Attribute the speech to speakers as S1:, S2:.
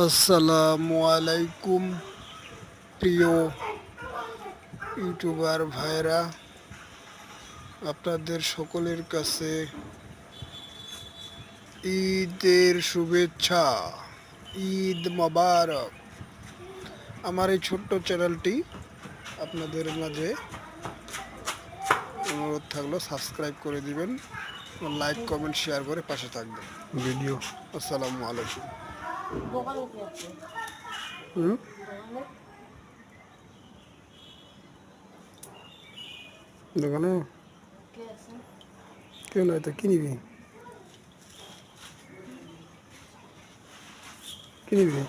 S1: আসসালামু আলাইকুম প্রিয় ইউটিউবার ভাইরা, আপনাদের সকলের কাছে ঈদের শুভেচ্ছা। ঈদ মোবারক। আমার এই ছোট্ট চ্যানেলটি আপনাদের মাঝে অনুরোধ থাকলো সাবস্ক্রাইব করে দিবেন, লাইক কমেন্ট শেয়ার করে পাশে থাকবেন। ভিডিও আসসালামু আলাইকুম। দোকানে কেউ নয় তো কিনিবি কিনিবি